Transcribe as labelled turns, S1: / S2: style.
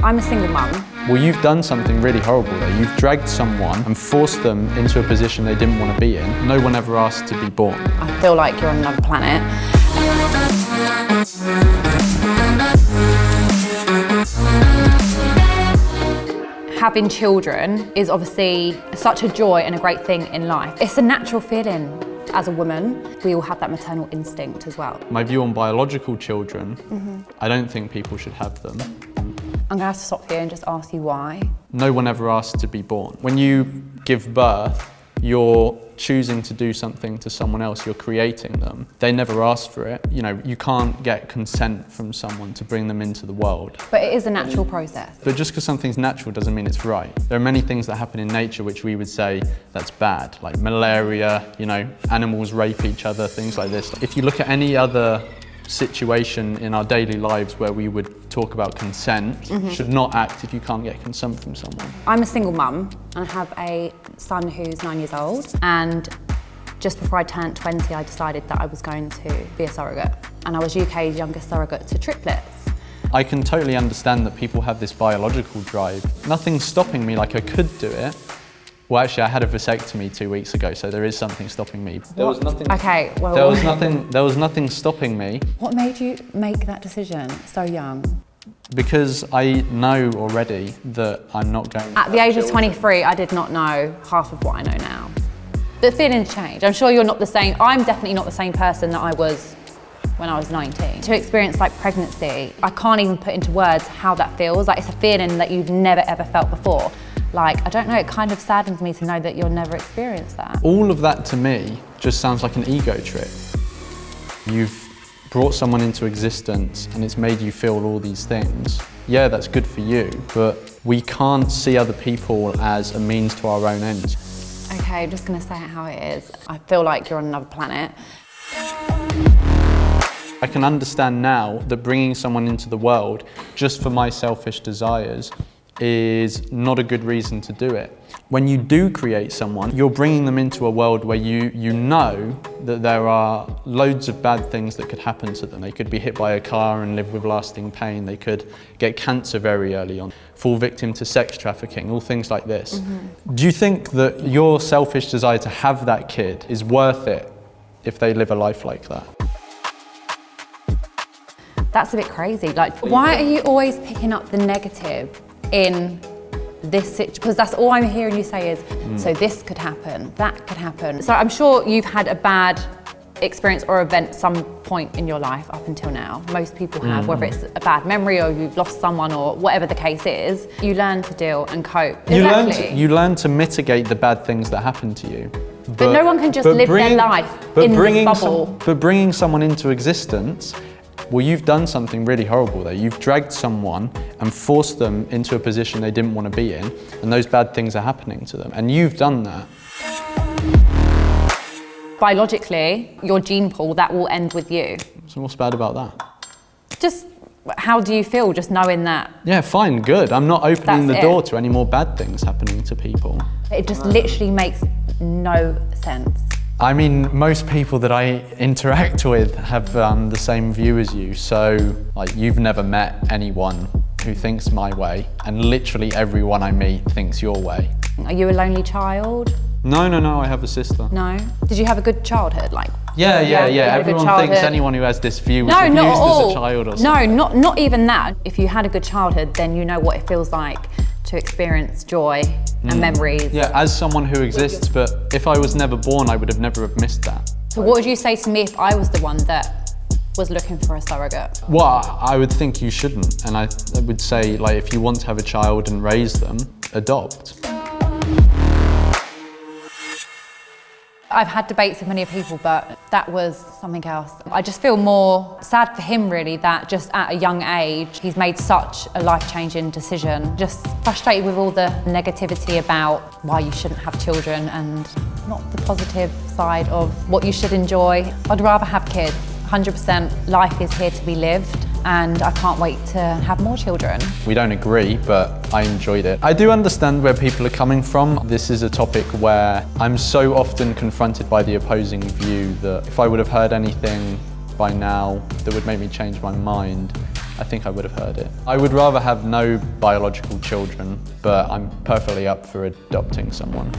S1: I'm a single mum.
S2: Well, you've done something really horrible there. You've dragged someone and forced them into a position they didn't want to be in. No one ever asked to be born.
S1: I feel like you're on another planet. Having children is obviously such a joy and a great thing in life. It's a natural feeling. As a woman, we all have that maternal instinct as well.
S2: My view on biological children, I don't think people should have them.
S1: I'm gonna have to stop here and just ask you why.
S2: No one ever asked to be born. When you give birth, you're choosing to do something to someone else, you're creating them. They never asked for it. You know, you can't get consent from someone to bring them into the world.
S1: But it is a natural process.
S2: But just because something's natural doesn't mean it's right. There are many things that happen in nature which we would say that's bad, like malaria, you know, animals rape each other, things like this. If you look at any other situation in our daily lives where we would talk about consent, should not act if you can't get consent from someone.
S1: I'm a single mum and I have a son who's 9 years old, and just before I turned 20 I decided that I was going to be a surrogate, and I was UK's youngest surrogate to triplets.
S2: I can totally understand that people have this biological drive. Nothing's stopping me, like I could do it. Well, actually, I had a vasectomy 2 weeks ago, so there is something stopping me. There was nothing.
S1: Okay, well.
S2: There was nothing stopping me.
S1: What made you make that decision so young?
S2: Because I know already that I'm not going to.
S1: At the age of 23, I did not know half of what I know now. The feelings change. I'm sure you're not the same. I'm definitely not the same person that I was when I was 19. To experience like pregnancy, I can't even put into words how that feels. Like, it's a feeling that you've never ever felt before. Like, I don't know, it kind of saddens me to know that you'll never experience that.
S2: All of that to me just sounds like an ego trip. You've brought someone into existence and it's made you feel all these things. Yeah, that's good for you, but we can't see other people as a means to our own ends.
S1: Okay, I'm just gonna say it how it is. I feel like you're on another planet.
S2: I can understand now that bringing someone into the world just for my selfish desires is not a good reason to do it. When you do create someone, you're bringing them into a world where you know that there are loads of bad things that could happen to them. They could be hit by a car and live with lasting pain. They could get cancer very early on, fall victim to sex trafficking, all things like this. Do you think that your selfish desire to have that kid is worth it if they live a life like that?
S1: That's a bit crazy. Like, why are you always picking up the negative in this situation? Because that's all I'm hearing you say is, so this could happen, that could happen. So I'm sure you've had a bad experience or event some point in your life up until now. Most people have, whether it's a bad memory or you've lost someone or whatever the case is. You learn to deal and cope.
S2: You learn to mitigate the bad things that happen to you.
S1: But no one can just live their life in this bubble.
S2: But bringing someone into existence, well, you've done something really horrible there. You've dragged someone and forced them into a position they didn't want to be in, and those bad things are happening to them, and you've done that.
S1: Biologically, your gene pool, that will end with you.
S2: So what's bad about that?
S1: Just, how do you feel just knowing that?
S2: Yeah, fine, good. I'm not opening the door to any more bad things happening to people.
S1: It just literally makes no sense.
S2: I mean, most people that I interact with have the same view as you. So, like, you've never met anyone who thinks my way, and literally everyone I meet thinks your way.
S1: Are you a lonely child?
S2: No, I have a sister.
S1: No? Did you have a good childhood? Like,
S2: yeah. Everyone thinks anyone who has this view was abused as a child or something.
S1: No, not even that. If you had a good childhood, then you know what it feels like to experience joy and memories.
S2: Yeah, as someone who exists, but if I was never born, I would have never have missed that.
S1: So what would you say to me if I was the one that was looking for a surrogate?
S2: Well, I would think you shouldn't, and I would say, like, if you want to have a child and raise them, adopt.
S1: I've had debates with many people, but that was something else. I just feel more sad for him, really, that just at a young age, he's made such a life-changing decision. Just frustrated with all the negativity about why you shouldn't have children and not the positive side of what you should enjoy. I'd rather have kids. 100% life is here to be lived, and I can't wait to have more children.
S2: We don't agree, but I enjoyed it. I do understand where people are coming from. This is a topic where I'm so often confronted by the opposing view that if I would have heard anything by now that would make me change my mind, I think I would have heard it. I would rather have no biological children, but I'm perfectly up for adopting someone.